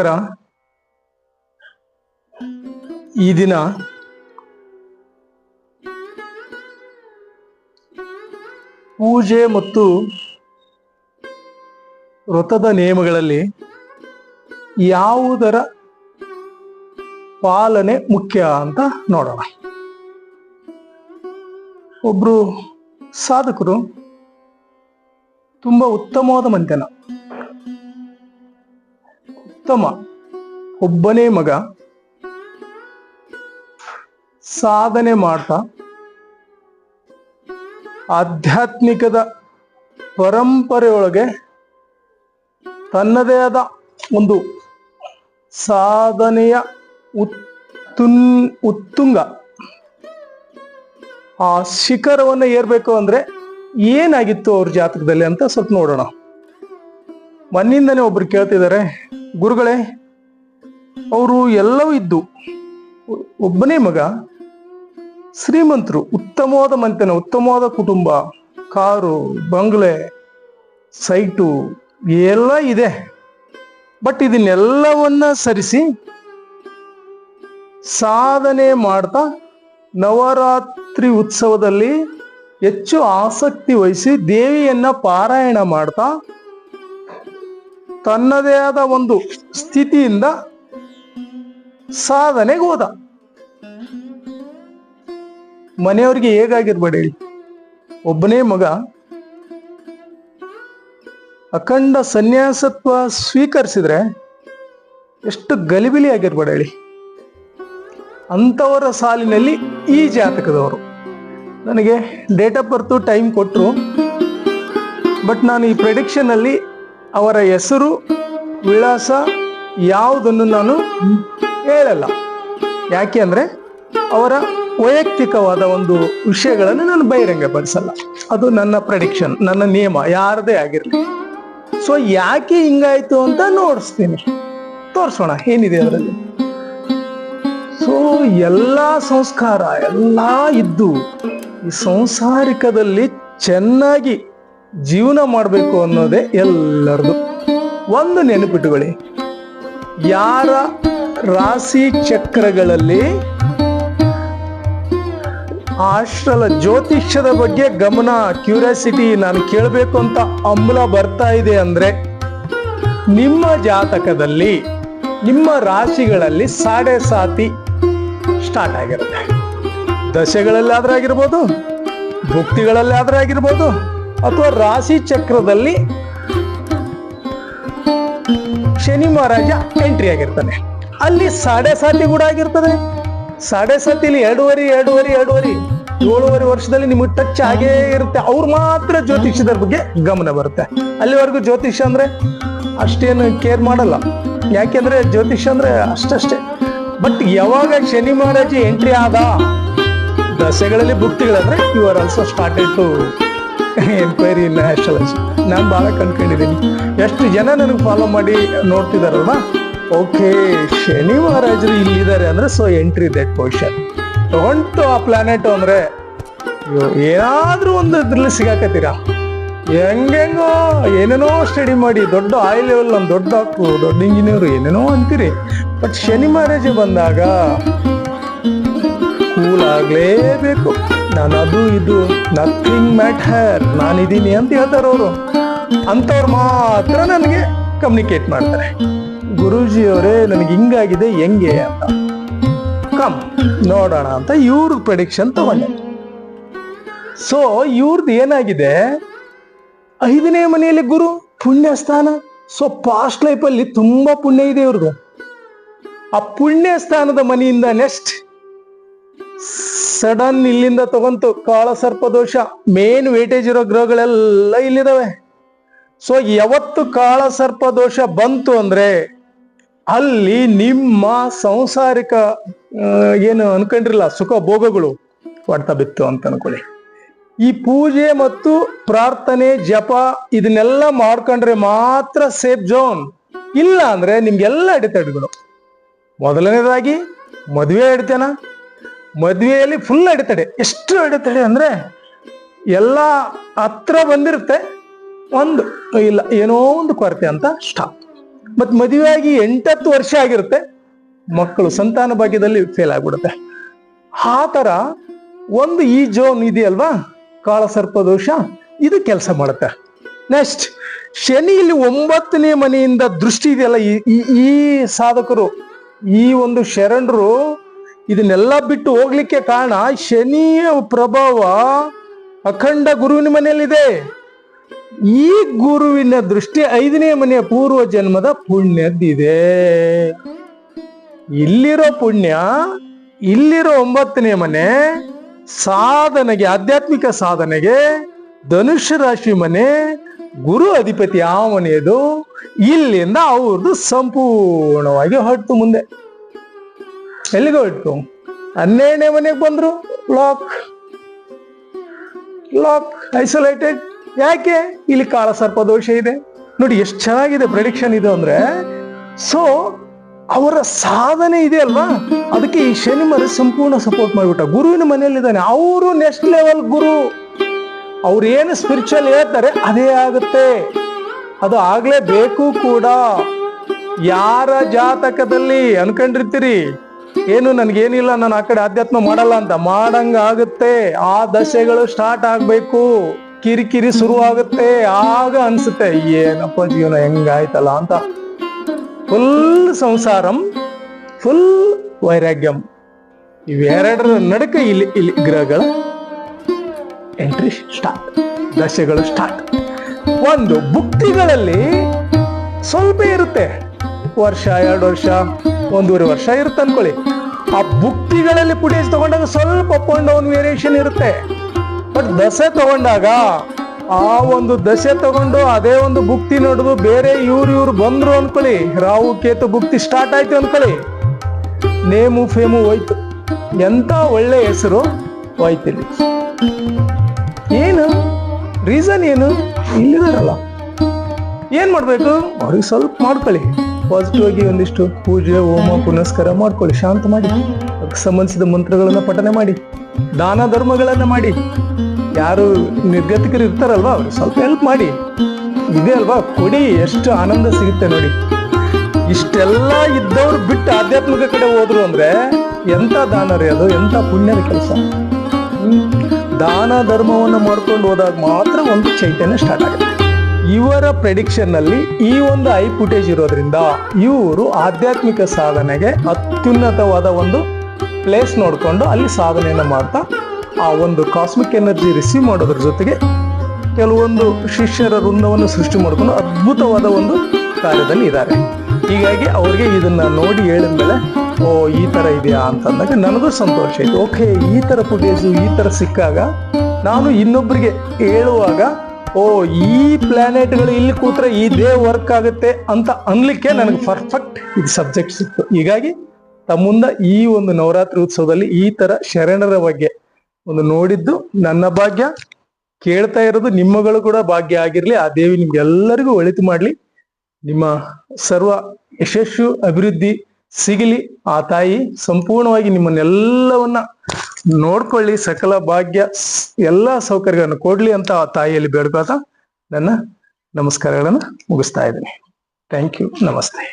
ನಮಸ್ಕಾರ. ಈ ದಿನ ಪೂಜೆ ಮತ್ತು ವ್ರತದ ನಿಯಮಗಳಲ್ಲಿ ಯಾವುದರ ಪಾಲನೆ ಮುಖ್ಯ ಅಂತ ನೋಡೋಣ. ಒಬ್ರು ಸಾಧಕರು ತುಂಬಾ ಉತ್ತಮವಾದ ಮಂತ್ಯನ, ಉತ್ತಮ ಒಬ್ಬನೇ ಮಗ, ಸಾಧನೆ ಮಾಡ್ತಾ ಆಧ್ಯಾತ್ಮಿಕದ ಪರಂಪರೆಯೊಳಗೆ ತನ್ನದೇ ಆದ ಒಂದು ಸಾಧನೆಯ ಉತ್ತುಂಗ ಆ ಶಿಖರವನ್ನು ಏರ್ಬೇಕು ಅಂದ್ರೆ ಏನಾಗಿತ್ತು ಅವ್ರ ಜಾತಕದಲ್ಲಿ ಅಂತ ಸ್ವಲ್ಪ ನೋಡೋಣ. ಮನ್ನಿಂದನೇ ಒಬ್ರು ಕೇಳ್ತಿದ್ದಾರೆ, ಗುರುಗಳೇ ಅವರು ಎಲ್ಲವೂ ಇದ್ದು, ಒಬ್ಬನೇ ಮಗ, ಶ್ರೀಮಂತರು, ಉತ್ತಮವಾದ ಮಂತನ, ಉತ್ತಮವಾದ ಕುಟುಂಬ, ಕಾರು, ಬಂಗ್ಲೆ, ಸೈಟು ಎಲ್ಲ ಇದೆ. ಬಟ್ ಇದನ್ನೆಲ್ಲವನ್ನ ಸರಿಸಿ ಸಾಧನೆ ಮಾಡ್ತಾ ನವರಾತ್ರಿ ಉತ್ಸವದಲ್ಲಿ ಹೆಚ್ಚು ಆಸಕ್ತಿ ವಹಿಸಿ ದೇವಿಯನ್ನ ಪಾರಾಯಣ ಮಾಡ್ತಾ ತನ್ನದೇ ಆದ ಒಂದು ಸ್ಥಿತಿಯಿಂದ ಸಾಧನೆಗೆ ಹೋದ. ಮನೆಯವ್ರಿಗೆ ಹೇಗಾಗಿರ್ಬೇಡಿ, ಒಬ್ಬನೇ ಮಗ ಅಖಂಡ ಸನ್ಯಾಸತ್ವ ಸ್ವೀಕರಿಸಿದ್ರೆ ಎಷ್ಟು ಗಲಿಬಿಲಿ ಆಗಿರ್ಬೇಡ ಹೇಳಿ. ಅಂಥವರ ಸಾಲಿನಲ್ಲಿ ಈ ಜಾತಕದವರು. ನನಗೆ ಡೇಟ್ ಆಫ್ ಬರ್ತ್ ಟೈಮ್ ಕೊಟ್ಟರು, ಬಟ್ ನಾನು ಈ ಪ್ರೆಡಿಕ್ಷನ್ ಅಲ್ಲಿ ಅವರ ಹೆಸರು ವಿಳಾಸ ಯಾವುದನ್ನು ನಾನು ಹೇಳಲ್ಲ. ಯಾಕೆ ಅಂದ್ರೆ ಅವರ ವೈಯಕ್ತಿಕವಾದ ಒಂದು ವಿಷಯಗಳನ್ನು ನಾನು ಬಹಿರಂಗಪಡಿಸಲ್ಲ. ಅದು ನನ್ನ ಪ್ರೆಡಿಕ್ಷನ್, ನನ್ನ ನಿಯಮ, ಯಾರದೇ ಆಗಿರಲಿ. ಸೊ ಯಾಕೆ ಹಿಂಗಾಯ್ತು ಅಂತ ತೋರಿಸೋಣ ಏನಿದೆ ಅದರಲ್ಲಿ. ಸೊ ಎಲ್ಲಾ ಸಂಸ್ಕಾರ ಎಲ್ಲ ಇದ್ದು ಈ ಸಂಸಾರಿಕದಲ್ಲಿ ಚೆನ್ನಾಗಿ ಜೀವನ ಮಾಡಬೇಕು ಅನ್ನೋದೇ ಎಲ್ಲರದು. ಒಂದು ನೆನಪಿಟ್ಟುಕೊಳ್ಳಿ, ಯಾರ ರಾಶಿ ಚಕ್ರಗಳಲ್ಲಿ ಆಶ್ರಲ ಜ್ಯೋತಿಷ್ಯದ ಬಗ್ಗೆ ಗಮನ, ಕ್ಯೂರಿಯಾಸಿಟಿ, ನಾನು ಕೇಳಬೇಕು ಅಂತ ಅಂಬಲ ಬರ್ತಾ ಇದೆ ಅಂದ್ರೆ ನಿಮ್ಮ ಜಾತಕದಲ್ಲಿ ನಿಮ್ಮ ರಾಶಿಗಳಲ್ಲಿ ಸಾಡೆ ಸಾತಿ ಸ್ಟಾರ್ಟ್ ಆಗಿರುತ್ತೆ. ದಶೆಗಳಲ್ಲಿ ಆದ್ರೆ ಆಗಿರ್ಬೋದು, ಭುಕ್ತಿಗಳಲ್ಲಿ ಆದ್ರೆ ಆಗಿರ್ಬೋದು, ಅಥವಾ ರಾಶಿ ಚಕ್ರದಲ್ಲಿ ಶನಿ ಮಹಾರಾಜ ಎಂಟ್ರಿ ಆಗಿರ್ತಾನೆ, ಅಲ್ಲಿ ಸಾಡೆ ಸಾತಿ ಕೂಡ ಆಗಿರ್ತದೆ. ಸಾಡೆ ಸಾತಿಲಿ ಎರಡೂವರೆ 7.5 ವರ್ಷದಲ್ಲಿ ನಿಮಗೆ ಟಚ್ ಆಗೇ ಇರುತ್ತೆ. ಅವ್ರು ಮಾತ್ರ ಜ್ಯೋತಿಷ್ಯದ ಬಗ್ಗೆ ಗಮನ ಬರುತ್ತೆ. ಅಲ್ಲಿವರೆಗೂ ಜ್ಯೋತಿಷ್ಯ ಅಂದ್ರೆ ಅಷ್ಟೇನು ಕೇರ್ ಮಾಡಲ್ಲ, ಯಾಕೆಂದ್ರೆ ಜ್ಯೋತಿಷ್ಯ ಅಂದ್ರೆ ಅಷ್ಟೇ. ಬಟ್ ಯಾವಾಗ ಶನಿ ಮಹಾರಾಜ ಎಂಟ್ರಿ ಆದ ದಶೆಗಳಲ್ಲಿ ಭುಕ್ತಿಗಳಂದ್ರೆ you are also started to enquiry in astrology. ನಾನು ಬಹಳ ಕಂಡ್ಕೊಂಡಿದ್ದೀನಿ, ಎಷ್ಟು ಜನ ನನಗೆ ಫಾಲೋ ಮಾಡಿ ನೋಡ್ತಿದಾರಲ್ವಾ. ಓಕೆ, ಶನಿ ಮಹಾರಾಜರು ಇಲ್ಲಿದ್ದಾರೆ ಅಂದ್ರೆ ಸೊ ಎಂಟ್ರಿ ದಟ್ ಪೊಸಿಷನ್ ತಗೊಂಡು ಆ ಪ್ಲಾನೆಟ್ ಅಂದ್ರೆ ಏನಾದ್ರೂ ಒಂದು ಇದ್ರಲ್ಲಿ ಸಿಗಾಕತ್ತೀರಾ. ಹೆಂಗೆಂಗೋ ಏನೇನೋ ಸ್ಟಡಿ ಮಾಡಿ ದೊಡ್ಡ ಹೈ ಲೆವೆಲ್, ಒಂದು ದೊಡ್ಡ ಡಾಕ್ಟ್ರು, ದೊಡ್ಡ ಇಂಜಿನಿಯರ್ ಏನೇನೋ ಅಂತೀರಿ. ಬಟ್ ಶನಿ ಮಹಾರಾಜ ಬಂದಾಗ ಕೂಲ್ ಆಗ್ಲೇಬೇಕು. ನಾನು ಅದು ಇದು ನಥಿಂಗ್ ಮ್ಯಾಟರ್, ನಾನಿದ್ದೀನಿ ಅಂತ ಹೇಳ್ತಾರೆ ಅವರು. ಅಂಥವ್ರು ಮಾತ್ರ ನನಗೆ ಕಮ್ಯುನಿಕೇಟ್ ಮಾಡ್ತಾರೆ, ಗುರೂಜಿ ಅವರೇ ನನಗೆ ಹಿಂಗಾಗಿದೆ ಹೆಂಗೆ ಅಂತ. ಕಮ್ ನೋಡೋಣ ಅಂತ ಇವ್ರ ಪ್ರೆಡಿಕ್ಷನ್ ತಗೊಂಡೆ. ಸೊ ಇವ್ರದ್ದು ಏನಾಗಿದೆ, 5ನೇ ಮನೆಯಲ್ಲಿ ಗುರು ಪುಣ್ಯ ಸ್ಥಾನ. ಸೊ ಪಾಸ್ಟ್ ಲೈಫ್ ಅಲ್ಲಿ ತುಂಬಾ ಪುಣ್ಯ ಇದೆ ಇವ್ರದ್ದು. ಆ ಪುಣ್ಯ ಸ್ಥಾನದ ಮನೆಯಿಂದ ನೆಕ್ಸ್ಟ್ ಸಡನ್ ಇಲ್ಲಿಂದ ತಗೊಂತು ಕಾಳ ಸರ್ಪ ದೋಷ. ಮೇನ್ ವೇಟೇಜ್ ಇರೋ ಗ್ರಹಗಳೆಲ್ಲ ಇಲ್ಲಿದಾವೆ. ಸೊ ಯಾವತ್ತು ಕಾಳ ಸರ್ಪ ದೋಷ ಬಂತು ಅಂದ್ರೆ ಅಲ್ಲಿ ನಿಮ್ಮ ಸಂಸಾರಿಕ ಏನು ಅನ್ಕೊಂಡ್ರಿಲ್ಲ ಸುಖ ಭೋಗಗಳು ಹೊಡ್ತಾ ಬಿತ್ತು ಅಂತ ಅನ್ಕೊಳ್ಳಿ. ಈ ಪೂಜೆ ಮತ್ತು ಪ್ರಾರ್ಥನೆ ಜಪ ಇದನ್ನೆಲ್ಲ ಮಾಡ್ಕೊಂಡ್ರೆ ಮಾತ್ರ ಸೇಫ್ ಝೋನ್. ಇಲ್ಲ ಅಂದ್ರೆ ನಿಮ್ಗೆಲ್ಲ ಅಡೆತಡೆಗಳು. ಮೊದಲನೇದಾಗಿ ಮದುವೆ ಅಡೆತನ, ಮದುವೆಯಲ್ಲಿ ಫುಲ್ ಅಡೆತಡೆ. ಎಷ್ಟು ಅಡೆತಡೆ ಅಂದ್ರೆ ಎಲ್ಲ ಹತ್ರ ಬಂದಿರುತ್ತೆ, ಒಂದು ಇಲ್ಲ ಏನೋ ಒಂದು ಕೊರತೆ ಅಂತ ಸ್ಟಾಪ್. ಮತ್ ಮದುವೆಯಾಗಿ 8-10 ವರ್ಷ ಆಗಿರುತ್ತೆ, ಮಕ್ಕಳು ಸಂತಾನ ಭಾಗ್ಯದಲ್ಲಿ ಫೇಲ್ ಆಗ್ಬಿಡುತ್ತೆ. ಆ ತರ ಒಂದು ಈ ಜೋನ್ ಇದೆಯಲ್ವಾ, ಕಾಳಸರ್ಪ ದೋಷ, ಇದು ಕೆಲಸ ಮಾಡುತ್ತೆ. ನೆಕ್ಸ್ಟ್ ಶನಿ ಇಲ್ಲಿ 9ನೇ ಮನೆಯಿಂದ ದೃಷ್ಟಿ ಇದೆಯಲ್ಲ, ಈ ಸಾಧಕರು, ಈ ಒಂದು ಶರಣರು ಇದನ್ನೆಲ್ಲ ಬಿಟ್ಟು ಹೋಗ್ಲಿಕ್ಕೆ ಕಾರಣ ಶನಿಯ ಪ್ರಭಾವ ಅಖಂಡ ಗುರುವಿನ ಮನೆಯಲ್ಲಿದೆ. ಈ ಗುರುವಿನ ದೃಷ್ಟಿ 5ನೇ ಮನೆಯ ಪೂರ್ವ ಜನ್ಮದ ಪುಣ್ಯದ್ದಿದೆ. ಇಲ್ಲಿರೋ ಪುಣ್ಯ, ಇಲ್ಲಿರೋ 9ನೇ ಮನೆ ಸಾಧನೆಗೆ, ಆಧ್ಯಾತ್ಮಿಕ ಸಾಧನೆಗೆ ಧನುಷ್ ರಾಶಿ ಮನೆ, ಗುರು ಅಧಿಪತಿ ಆ ಮನೆಯದು. ಇಲ್ಲಿಂದ ಅವ್ರದ್ದು ಸಂಪೂರ್ಣವಾಗಿ ಹೊರಟು ಮುಂದೆ ಎಲ್ಲಿಗೆ ಹೊರಟು 12ನೇ ಮನೆಗೆ ಬಂದ್ರು. Lock isolated. ಯಾಕೆ? ಇಲ್ಲಿ ಕಾಳಸರ್ಪ ದೋಷ ಇದೆ. ನೋಡಿ ಎಷ್ಟು ಚೆನ್ನಾಗಿದೆ ಪ್ರೆಡಿಕ್ಷನ್ ಇದು ಅಂದ್ರೆ. ಸೊ ಅವರ ಸಾಧನೆ ಇದೆ ಅಲ್ವಾ, ಅದಕ್ಕೆ ಈ ಶನಿ ಮರ ಸಂಪೂರ್ಣ ಸಪೋರ್ಟ್ ಮಾಡಿಬಿಟ್ಟ. ಗುರುವಿನ ಮನೆಯಲ್ಲಿದ್ದಾನೆ, ಅವರು ನೆಕ್ಸ್ಟ್ ಲೆವೆಲ್ ಗುರು. ಅವ್ರು ಏನು ಸ್ಪಿರಿಚುವಲ್ ಹೇಳ್ತಾರೆ ಅದೇ ಆಗುತ್ತೆ, ಅದು ಆಗ್ಲೇಬೇಕು ಕೂಡ. ಯಾರ ಜಾತಕದಲ್ಲಿ ಅನ್ಕೊಂಡಿರ್ತೀರಿ ಏನು ನನ್ಗೇನಿಲ್ಲ, ನಾನು ಆ ಕಡೆ ಆಧ್ಯಾತ್ಮ ಮಾಡಲ್ಲ ಅಂತ, ಮಾಡಂಗ ಆಗುತ್ತೆ. ಆ ದಶೆಗಳು ಸ್ಟಾರ್ಟ್ ಆಗ್ಬೇಕು, ಕಿರಿಕಿರಿ ಶುರು ಆಗುತ್ತೆ. ಆಗ ಅನ್ಸುತ್ತೆ ಏನಪ್ಪ ಜೀವನ ಹೆಂಗಾಯ್ತಲ್ಲ ಅಂತ. ಫುಲ್ ಸಂಸಾರಂ, ಫುಲ್ ವೈರಾಗ್ಯಂ. ಇವೆರಡರ ನಡುಕ ಇಲ್ಲಿ ಗ್ರಹಗಳ ಎಂಟ್ರಿ ಸ್ಟಾರ್ಟ್, ದಶೆಗಳು ಸ್ಟಾರ್ಟ್. ಒಂದು ಭುಕ್ತಿಗಳಲ್ಲಿ ಸ್ವಲ್ಪ ಇರುತ್ತೆ, ವರ್ಷ 2 ವರ್ಷ 1.5 ವರ್ಷ ಇರುತ್ತೆ ಅನ್ಕೊಳ್ಳಿ. ಆ ಭುಕ್ತಿಗಳಲ್ಲಿ ಫುಟೇಜ್ ತಗೊಂಡಾಗ ಸ್ವಲ್ಪ ಅಪ್ ಅಂಡ್ ಡೌನ್ ವೇರಿಯೇಷನ್ ಇರುತ್ತೆ. ಬಟ್ ದಶೆ ತಗೊಂಡಾಗ, ಆ ಒಂದು ದಶೆ ತಗೊಂಡು ಅದೇ ಒಂದು ಭುಕ್ತಿ ನೋಡುದು ಬೇರೆ ಇವ್ರು ಬಂದ್ರು ಅನ್ಕೊಳ್ಳಿ, ರಾಹು ಕೇತು ಭುಕ್ತಿ ಸ್ಟಾರ್ಟ್ ಆಯ್ತು ಅನ್ಕೊಳ್ಳಿ, ನೇಮು ಫೇಮು ಹೋಯ್ತು. ಎಂತ ಒಳ್ಳೆ ಹೆಸರು ಹೋಯ್ತಿಲ್ಲಿ. ಏನು ರೀಸನ್ ಏನು? ಇಲ್ಲಿದಾರಲ್ಲ, ಏನ್ ಮಾಡ್ಬೇಕು? ಅವ್ರಿಗೆ ಸ್ವಲ್ಪ ಮಾಡ್ಕೊಳ್ಳಿ, ಪಾಸಿಟಿವ್ ಆಗಿ ಒಂದಿಷ್ಟು ಪೂಜೆ ಹೋಮ ಪುನಸ್ಕಾರ ಮಾಡ್ಕೊಳ್ಳಿ, ಶಾಂತ ಮಾಡಿ, ಅದಕ್ಕೆ ಸಂಬಂಧಿಸಿದ ಮಂತ್ರಗಳನ್ನ ಪಠನೆ ಮಾಡಿ, ದಾನ ಧರ್ಮಗಳನ್ನ ಮಾಡಿ. ಯಾರು ನಿರ್ಗತಿಕರು ಇರ್ತಾರಲ್ವಾ ಅವ್ರಿಗೆ ಸ್ವಲ್ಪ ಹೆಲ್ಪ್ ಮಾಡಿ. ಇದೆ ಅಲ್ವಾ, ಕೊಡಿ, ಎಷ್ಟು ಆನಂದ ಸಿಗುತ್ತೆ ನೋಡಿ. ಇಷ್ಟೆಲ್ಲ ಇದ್ದವ್ರು ಬಿಟ್ಟು ಆಧ್ಯಾತ್ಮಿಕ ಕಡೆ ಹೋದ್ರು ಅಂದ್ರೆ ಎಂತ ದಾನ ರೀ ಅದು, ಎಂತ ಪುಣ್ಯದ ಕೆಲಸ. ದಾನ ಧರ್ಮವನ್ನು ಮಾಡ್ಕೊಂಡು ಹೋದಾಗ ಮಾತ್ರ ಒಂದು ಚೈತನ್ಯ ಸ್ಟಾರ್ಟ್ ಆಗುತ್ತೆ. ಇವರ ಪ್ರೆಡಿಕ್ಷನ್ ನಲ್ಲಿ ಈ ಒಂದು ಐ ಫುಟೇಜ್ ಇರೋದ್ರಿಂದ ಇವರು ಆಧ್ಯಾತ್ಮಿಕ ಸಾಧನೆಗೆ ಅತ್ಯುನ್ನತವಾದ ಒಂದು ಪ್ಲೇಸ್ ನೋಡ್ಕೊಂಡು ಅಲ್ಲಿ ಸಾಧನೆಯನ್ನ ಮಾಡ್ತಾ ಆ ಒಂದು ಕಾಸ್ಮಿಕ್ ಎನರ್ಜಿ ರಿಸೀವ್ ಮಾಡೋದ್ರ ಜೊತೆಗೆ ಕೆಲವೊಂದು ಶಿಷ್ಯರ ವೃಂದವನ್ನು ಸೃಷ್ಟಿ ಮಾಡಿಕೊಂಡು ಅದ್ಭುತವಾದ ಒಂದು ಕಾರ್ಯದಲ್ಲಿ ಇದ್ದಾರೆ. ಹೀಗಾಗಿ ಅವ್ರಿಗೆ ಇದನ್ನ ನೋಡಿ ಹೇಳಿದ್ಮೇಲೆ ಓ ಈ ತರ ಇದೆಯಾ ಅಂತಂದಾಗ ನನಗೂ ಸಂತೋಷ ಆಯ್ತು. ಓಕೆ, ಈ ತರ ಫುಟೇಜು ಈ ತರ ಸಿಕ್ಕಾಗ ನಾನು ಇನ್ನೊಬ್ಬರಿಗೆ ಹೇಳುವಾಗ ಓ ಈ ಪ್ಲಾನೆಟ್ಗಳು ಇಲ್ಲಿ ಕೂತ್ರೆ ಇದೇ ವರ್ಕ್ ಆಗುತ್ತೆ ಅಂತ ಅನ್ಲಿಕ್ಕೆ ನನಗೆ ಪರ್ಫೆಕ್ಟ್ ಇದು ಸಬ್ಜೆಕ್ಟ್ ಸಿಕ್ತು. ಹೀಗಾಗಿ ತಮ್ಮ ಮುಂದೆ ಈ ಒಂದು ನವರಾತ್ರಿ ಉತ್ಸವದಲ್ಲಿ ಈ ತರ ಶರಣರ ಬಗ್ಗೆ ಒಂದು ನೋಡಿದ್ದು ನನ್ನ ಭಾಗ್ಯ. ಕೇಳ್ತಾ ಇರೋದು ನಿಮ್ಮಗಳು ಕೂಡ ಭಾಗ್ಯ ಆಗಿರ್ಲಿ. ಆ ದೇವಿ ನಿಮ್ಗೆಲ್ಲರಿಗೂ ಒಳಿತು ಮಾಡ್ಲಿ, ನಿಮ್ಮ ಸರ್ವ ಯಶಸ್ಸು ಅಭಿವೃದ್ಧಿ ಸಿಗಲಿ. ಆ ತಾಯಿ ಸಂಪೂರ್ಣವಾಗಿ ನಿಮ್ಮನ್ನೆಲ್ಲವನ್ನ ನೋಡ್ಕೊಳ್ಳಿ, ಸಕಲ ಭಾಗ್ಯ ಎಲ್ಲಾ ಸೌಕರ್ಯಗಳನ್ನು ಕೊಡ್ಲಿ ಅಂತ ಆ ತಾಯಿಯಲ್ಲಿ ಬೇಡ್ಕೊಳ್ತಾ ನನ್ನ ನಮಸ್ಕಾರಗಳನ್ನು ಮುಗಿಸ್ತಾ ಇದ್ದೀನಿ. Thank you. ನಮಸ್ತೆ.